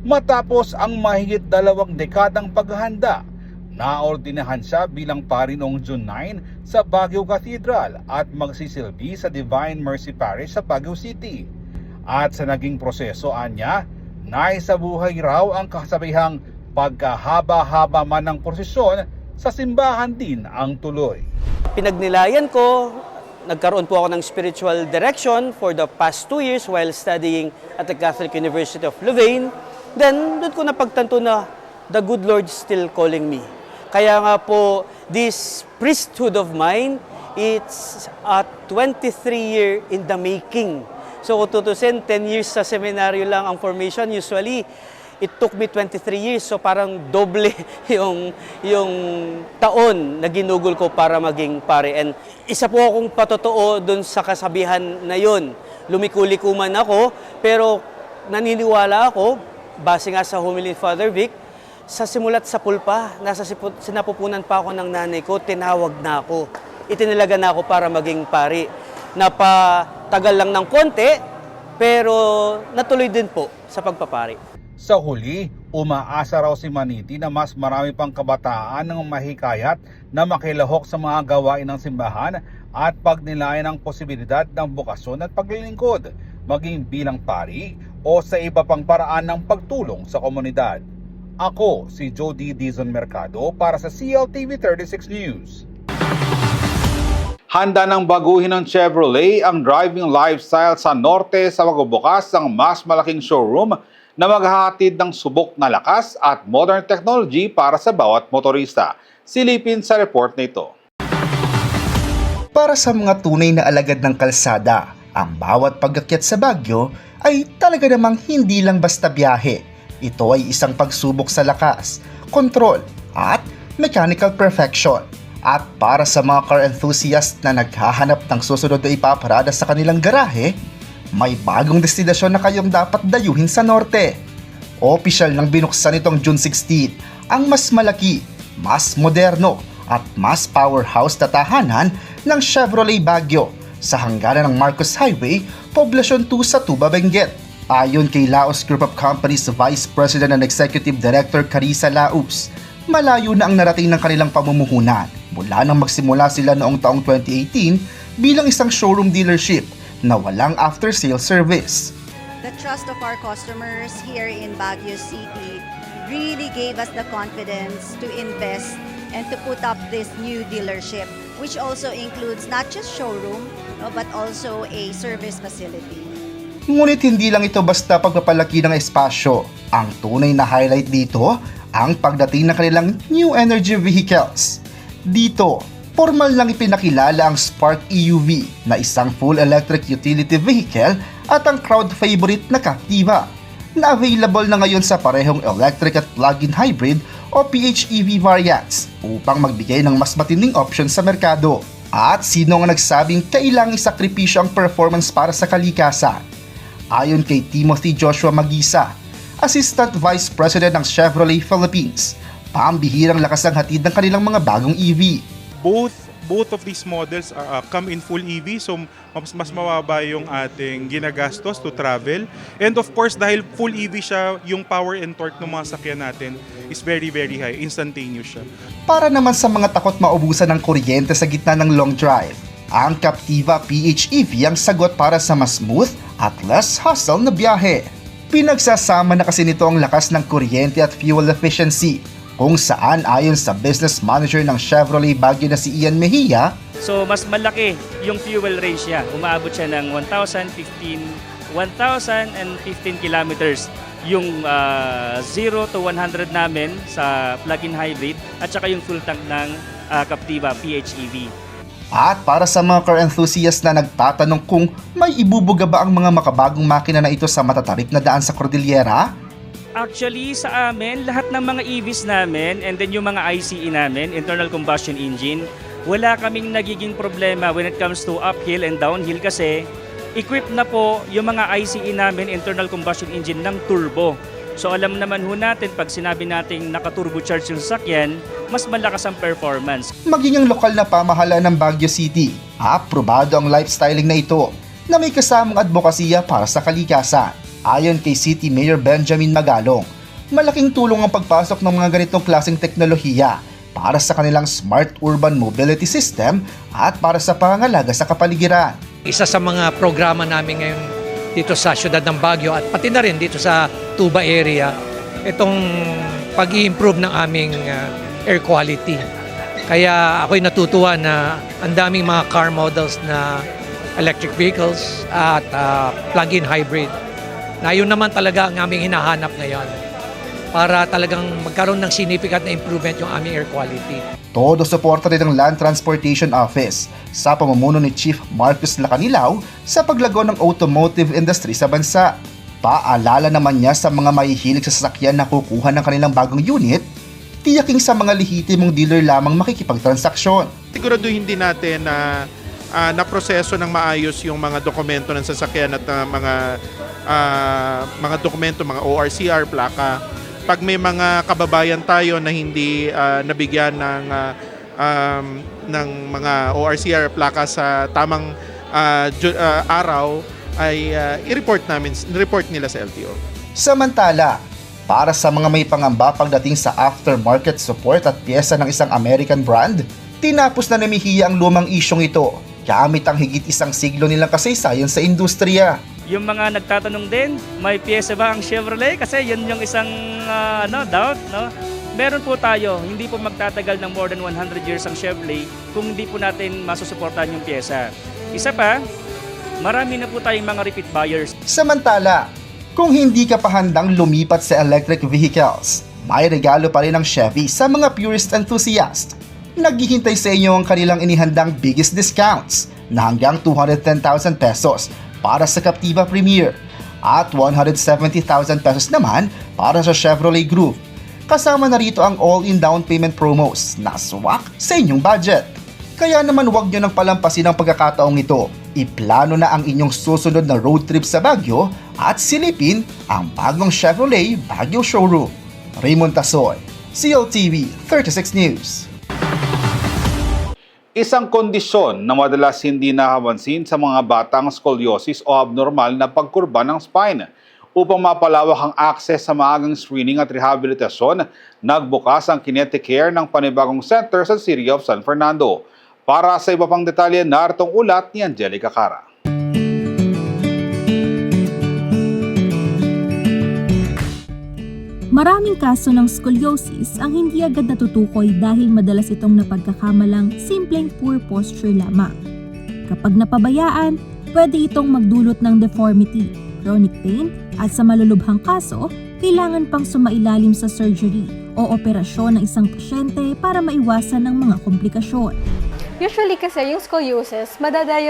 Matapos ang mahigit 2 dekadang paghahanda, naordinahan siya bilang pari noong June 9 sa Baguio Cathedral at magsisilbi sa Divine Mercy Parish sa Baguio City. At sa naging proseso anya, naisabuhay raw ang kasabihang pagkahaba-haba man ng prosesyon, sa simbahan din ang tuloy. Pinagnilayan ko nagkaroon po ako ng spiritual direction for the past 2 years while studying at the Catholic University of Louvain. Then, doon ko napagtanto na the good Lord is still calling me. Kaya nga po, this priesthood of mine, it's a 23 year in the making. So kung tutusin, 10 years sa seminaryo lang ang formation. Usually, it took me 23 years. So parang doble yung taon na ginugol ko para maging pare. And isa po akong patotoo dun sa kasabihan na yun. Lumiko-liko man ako, pero naniniwala ako, base nga sa homily ni Father Vic, sa simulat sa pulpa, nasa sinapupunan pa ako ng nanay ko, tinawag na ako. Itinilaga na ako para maging pari. Napatagal lang ng konti, pero natuloy din po sa pagpapari. Sa huli, umaasa raw si Maniti na mas marami pang kabataan ng mahikayat na makilahok sa mga gawain ng simbahan at pagnilayan ang posibilidad ng bukasyon at paglilingkod, maging bilang pari o sa iba pang paraan ng pagtulong sa komunidad. Ako si Jody Dizon Mercado para sa CLTV 36 News. Handa ng baguhin ng Chevrolet ang driving lifestyle sa norte sa pagbubukas ng mas malaking showroom na maghahatid ng subok na lakas at modern technology para sa bawat motorista. Silipin sa report na ito. Para sa mga tunay na alagad ng kalsada, ang bawat pag-akyat sa Baguio ay talaga namang hindi lang basta biyahe. Ito ay isang pagsubok sa lakas, kontrol at mechanical perfection. At para sa mga car enthusiast na naghahanap ng susunod na ipaparada sa kanilang garahe, may bagong destinasyon na kayong dapat dayuhin sa norte. Opisyal nang binuksan nitong June 16 ang mas malaki, mas moderno at mas powerhouse na tahanan ng Chevrolet Baguio sa hangganan ng Marcos Highway, Poblacion 2 sa Tuba, Benguet. Ayon kay Laos Group of Companies Vice President and Executive Director Carissa Laus, malayo na ang narating ng kanilang pamumuhunan mula nang magsimula sila noong taong 2018 bilang isang showroom dealership na walang after-sale service. The trust of our customers here in Baguio City really gave us the confidence to invest and to put up this new dealership, which also includes not just showroom, but also a service facility. Ngunit hindi lang ito basta pagpapalaki ng espasyo. Ang tunay na highlight dito, ang pagdating ng kanilang new energy vehicles. Dito, formal lang ipinakilala ang Spark EUV na isang full electric utility vehicle at ang crowd favorite na Captiva na available na ngayon sa parehong electric at plug-in hybrid o PHEV variants upang magbigay ng mas matinding option sa merkado. At sino ang nagsabing kailangang isakripisyo ang performance para sa kalikasan? Ayon kay Timothy Joshua Magisa, Assistant Vice President ng Chevrolet Philippines, pambihirang lakas ang hatid ng kanilang mga bagong EV. Both of these models come in full EV, so mas mababa yung ating ginagastos to travel. And of course, dahil full EV siya, yung power and torque ng mga sakyan natin is very, very high. Instantaneous siya. Para naman sa mga takot maubusan ng kuryente sa gitna ng long drive, ang Captiva PHEV ang sagot para sa mas smooth at less hassle na biyahe. Pinagsasama na kasi nito ang lakas ng kuryente at fuel efficiency, kung saan ayon sa business manager ng Chevrolet Baguio na si Ian Mejia, so mas malaki yung fuel range niya. Umaabot siya ng 1,015 kilometers yung 0 to 100 namin sa plug-in hybrid at saka yung full tank ng Captiva PHEV. At para sa mga car enthusiasts na nagtatanong kung may ibubuga ba ang mga makabagong makina na ito sa matatarik na daan sa Cordillera, actually, sa amin, lahat ng mga EVs namin and then yung mga ICE namin, internal combustion engine, wala kaming nagiging problema when it comes to uphill and downhill kasi equipped na po yung mga ICE namin, internal combustion engine ng turbo. So alam naman ho natin pag sinabi nating naka-turbocharge yung sasakyan, mas malakas ang performance. Maging ang lokal na pamahalaan ng Baguio City, aprobado ang lifestyling na ito na may kasamang advokasya para sa kalikasan. Ayon kay City Mayor Benjamin Magalong, malaking tulong ang pagpasok ng mga ganitong klaseng teknolohiya para sa kanilang smart urban mobility system at para sa pangangalaga sa kapaligiran. Isa sa mga programa namin ngayon dito sa siyudad ng Baguio at pati na rin dito sa Tuba area, itong pag-i-improve ng aming air quality. Kaya ako'y natutuwa na ang daming mga car models na electric vehicles at plug-in hybrid. Na yun naman talaga ang aming hinahanap ngayon para talagang magkaroon ng significant na improvement yung aming air quality. Todo suporta rin ng Land Transportation Office sa pamumuno ni Chief Marcus Lacanilaw sa paglago ng automotive industry sa bansa. Paalala naman niya sa mga mahihilig sa sasakyan na kukuha ng kanilang bagong unit, tiyaking sa mga lehitimong dealer lamang makikipagtransaksyon. Siguraduhin din natin na naproseso ng maayos yung mga dokumento ng sasakyan at mga dokumento, mga ORCR, plaka. Pag may mga kababayan tayo na hindi nabigyan ng mga ORCR plaka sa tamang araw, ay i-report nila sa LTO. Samantala, para sa mga may pangamba pagdating sa aftermarket support at pyesa ng isang American brand, tinapos na ni Mejia ang lumang isyong ito gamit ang higit isang siglo nilang kasaysayan sa industriya. Yung mga nagtatanong din, may pyesa ba ang Chevrolet? Kasi yun yung isang doubt, no? Meron po tayo, hindi po magtatagal ng more than 100 years ang Chevrolet kung hindi po natin masusuportahan yung pyesa. Isa pa, marami na po tayong mga repeat buyers. Samantala, kung hindi ka pa handang lumipat sa electric vehicles, may regalo pa rin ang Chevy sa mga purist enthusiast. Naghihintay sa inyo ang kanilang inihandang biggest discounts na hanggang 210,000 pesos para sa Captiva Premier at 170,000 pesos naman para sa Chevrolet Groove. Kasama na rito ang all-in down payment promos na swak sa inyong budget. Kaya naman huwag nyo nang palampasin ang pagkakataong ito. Iplano na ang inyong susunod na road trip sa Baguio at silipin ang bagong Chevrolet Baguio Showroom. Raymond Tasoy, CLTV 36 News. Isang kondisyon na madalas hindi nakapansin sa mga batang scoliosis o abnormal na pagkurba ng spine. Upang mapalawak ang access sa maagang screening at rehabilitasyon, nagbukas ang Kineticare ng panibagong center sa City of San Fernando. Para sa iba pang detalye, naritong ulat ni Angelica Cara. Maraming kaso ng scoliosis ang hindi agad natutukoy dahil madalas itong napagkakamalang simpleng poor posture lamang. Kapag napabayaan, pwede itong magdulot ng deformity, chronic pain at sa malulubhang kaso, kailangan pang sumailalim sa surgery o operasyon ng isang pasyente para maiwasan ng mga komplikasyon. Usually kasi yung scoliosis,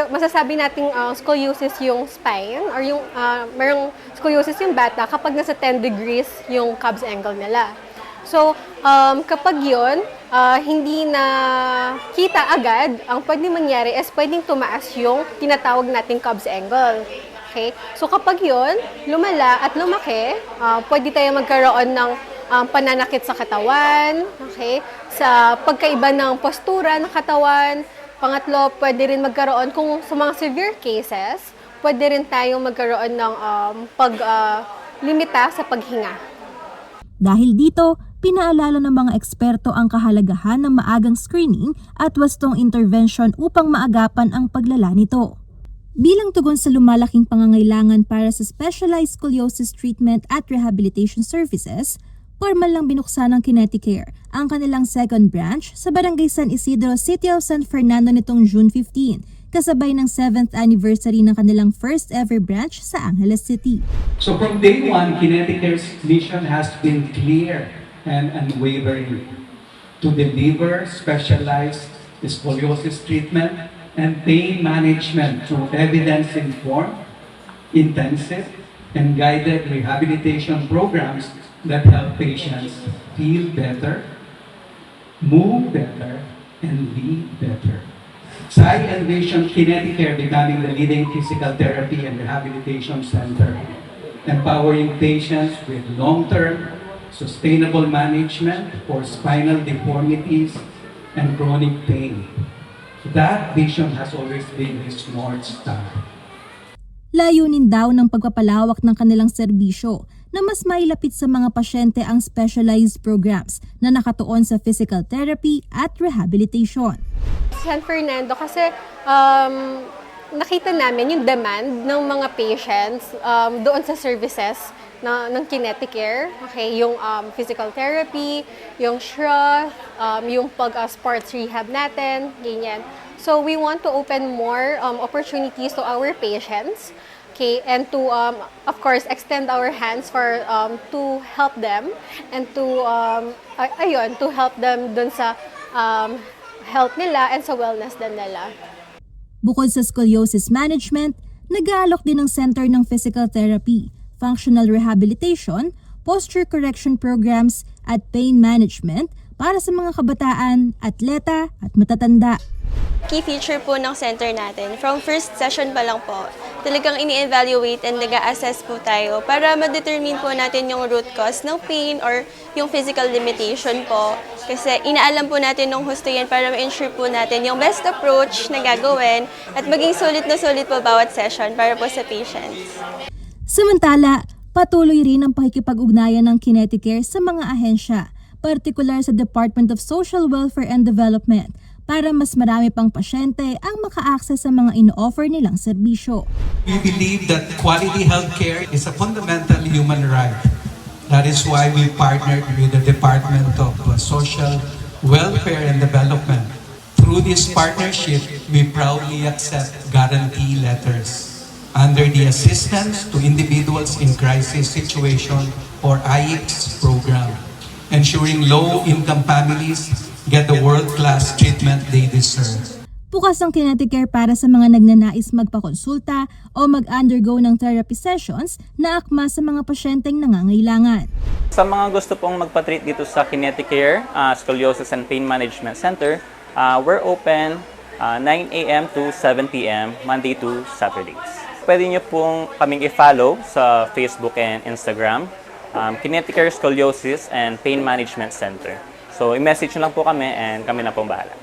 masasabi nating scoliosis yung spine or yung merong scoliosis yung bata kapag nasa 10 degrees yung Cobb's angle nila. So, kapag yun, hindi na kita agad, ang pwedeng mangyari is pwedeng tumaas yung tinatawag nating Cobb's angle. Okay? So, kapag yun, lumala at lumaki, pwede tayo magkaroon ng pananakit sa katawan, okay? Sa pagkaiba ng postura ng katawan. Pangatlo, pwede rin magkaroon, kung sa mga severe cases, pwede rin tayong magkaroon ng limita sa paghinga. Dahil dito, pinaalala ng mga eksperto ang kahalagahan ng maagang screening at wastong intervention upang maagapan ang paglala nito. Bilang tugon sa lumalaking pangangailangan para sa specialized scoliosis treatment at rehabilitation services, formal lang binuksan ng Kineticare ang kanilang second branch sa Barangay San Isidro, City of San Fernando nitong June 15, kasabay ng 7th anniversary ng kanilang first ever branch sa Angeles City. So from day one, Kineticare's mission has been clear and unwavering to deliver specialized scoliosis treatment and pain management through evidence-informed, intensive, and guided rehabilitation programs that help patients feel better, move better, and be better. So I envision Kineticare becoming the leading physical therapy and rehabilitation center, empowering patients with long-term, sustainable management for spinal deformities and chronic pain. That vision has always been his North Star. Layunin daw ng pagpapalawak ng kanilang serbisyo na mas mailapit sa mga pasyente ang specialized programs na nakatuon sa physical therapy at rehabilitation. San Fernando kasi nakita namin yung demand ng mga patients doon sa services ng Kineticare. Okay, yung physical therapy, yung SHRA, yung sports rehab natin, ganyan. So we want to open more opportunities to our patients. Okay, and to of course extend our hands for to help them and to to help them dun sa health nila and sa wellness din nila. Bukod sa scoliosis management, nag-aalok din ng center ng physical therapy, functional rehabilitation, posture correction programs at pain management para sa mga kabataan, atleta at matatanda. Key feature po ng center natin, from first session pa lang po, talagang ini-evaluate and nag-a-assess po tayo para ma-determine po natin yung root cause ng pain or yung physical limitation po. Kasi inaalam po natin nung husto yan para ma-ensure po natin yung best approach na gagawin at maging sulit na sulit po bawat session para po sa patients. Samantala, patuloy rin ang pakikipag-ugnayan ng Kineticare sa mga ahensya, partikular sa Department of Social Welfare and Development, para mas marami pang pasyente ang maka-access sa mga ino-offer nilang serbisyo. We believe that quality healthcare is a fundamental human right. That is why we partnered with the Department of Social Welfare and Development. Through this partnership, we proudly accept guarantee letters under the Assistance to Individuals in Crisis Situation or IX program, ensuring low-income families get the world-class treatment they deserve. Bukas ang Kineticare para sa mga nagnanais magpakonsulta o mag-undergo ng therapy sessions na akma sa mga pasyenteng nangangailangan. Sa mga gusto pong magpa-treat dito sa Kineticare Scoliosis and Pain Management Center, we're open 9 a.m. to 7 p.m. Monday to Saturdays. Pwede nyo pong kaming i-follow sa Facebook and Instagram, Kineticare Scoliosis and Pain Management Center. So, i-message nyo lang po kami and kami na pong bahala.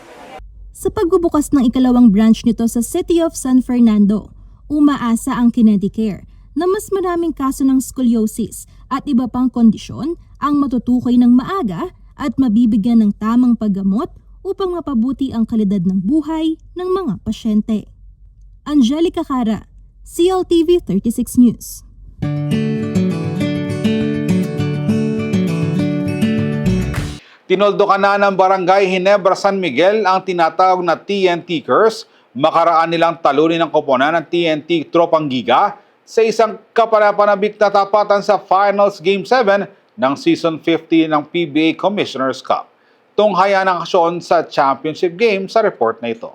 Sa pagbubukas ng ikalawang branch nito sa City of San Fernando, umaasa ang Kineticare na mas maraming kaso ng scoliosis at iba pang kondisyon ang matutukoy ng maaga at mabibigyan ng tamang paggamot upang mapabuti ang kalidad ng buhay ng mga pasyente. Angelica Cara, CLTV 36 News. Tinoldo ka na ng Barangay Ginebra San Miguel ang tinatawag na TNT curse, makaraan nilang talunin ng koponan ng TNT Tropang Giga sa isang kapanapanabik na tapatan sa Finals Game 7 ng Season 50 ng PBA Commissioner's Cup. Tunghaya ng aksyon sa championship game sa report na ito.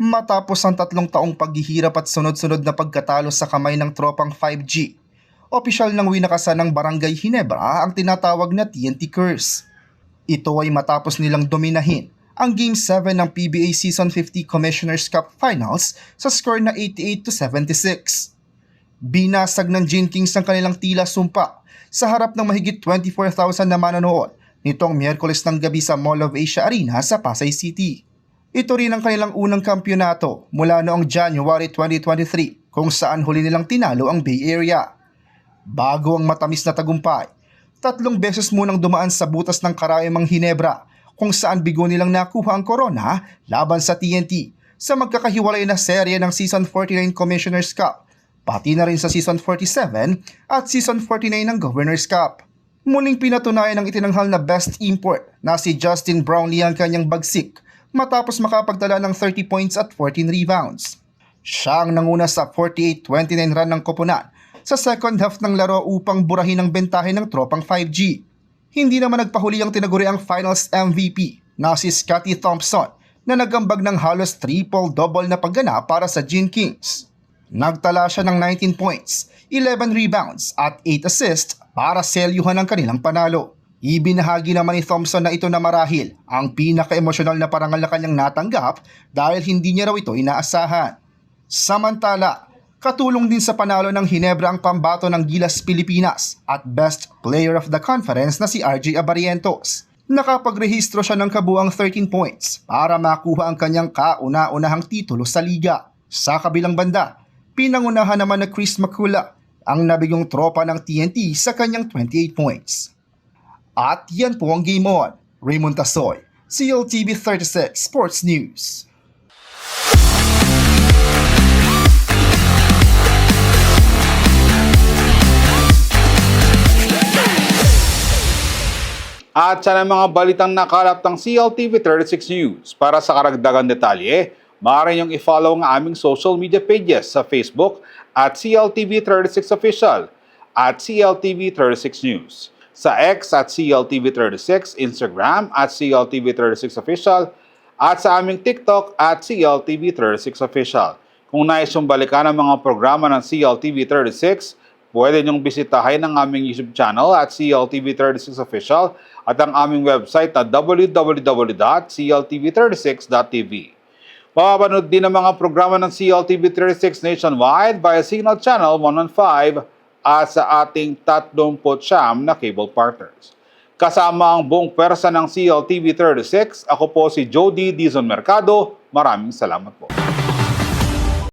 Matapos ang 3 taong paghihirap at sunod-sunod na pagkatalo sa kamay ng tropang 5G, opisyal ng winakasan ng Barangay Ginebra ang tinatawag na TNT curse. Ito ay matapos nilang dominahin ang Game 7 ng PBA Season 50 Commissioner's Cup Finals sa score na 88-76. Binasag ng Gin Kings ang kanilang tila sumpa sa harap ng mahigit 24,000 na manonood nitong Miyerkules ng gabi sa Mall of Asia Arena sa Pasay City. Ito rin ang kanilang unang kampyonato mula noong January 2023 kung saan huli nilang tinalo ang Bay Area. Bago ang matamis na tagumpay, 3 beses munang dumaan sa butas ng karayomang Ginebra kung saan bigo nilang nakuha ang korona laban sa TNT sa magkakahiwalay na serye ng Season 49 Commissioner's Cup, pati na rin sa Season 47 at Season 49 ng Governor's Cup. Muling pinatunayan ng itinanghal na best import na si Justin Brownlee ang kanyang bagsik matapos makapagtala ng 30 points at 14 rebounds. Siya ang nanguna sa 48-29 run ng koponan sa second half ng laro upang burahin ang bentahe ng tropang 5G. Hindi naman nagpahuli ang tinaguriang finals MVP na si Scottie Thompson na nagambag ng halos triple-double na paggana para sa Gin Kings. Nagtala siya ng 19 points, 11 rebounds at 8 assists para selyuhan ang kanilang panalo. Ibinahagi naman ni Thompson na ito na marahil ang pinaka-emosyonal na parangal na kanyang natanggap dahil hindi niya raw ito inaasahan. Samantala, katulong din sa panalo ng Ginebra ang pambato ng Gilas Pilipinas at Best Player of the Conference na si RJ Abarientos. Nakapagrehistro siya ng kabuang 13 points para makuha ang kanyang kauna-unahang titulo sa liga. Sa kabilang banda, pinangunahan naman na Chris Makula ang nabigong tropa ng TNT sa kanyang 28 points. At yan po ang Game On. Raymond Tasoy, CLTV 36 Sports News. At sa mga balitang nakalap ng CLTV 36 News. Para sa karagdagang detalye, maaari niyong i-follow ang aming social media pages sa Facebook at CLTV 36 Official at CLTV 36 News. Sa X at CLTV 36, Instagram at CLTV 36 Official at sa aming TikTok at CLTV 36 Official. Kung nais yung balikan ang mga programa ng CLTV 36, pwede niyong bisitahin ang aming YouTube channel at CLTV 36 Official at ang aming website na www.cltv36.tv. Mapapanood din ang mga programa ng CLTV 36 nationwide via Signal Channel 115 at sa ating 39 na cable partners. Kasama ang buong pwersa ng CLTV 36, ako po si Jody Dizon Mercado. Maraming salamat po.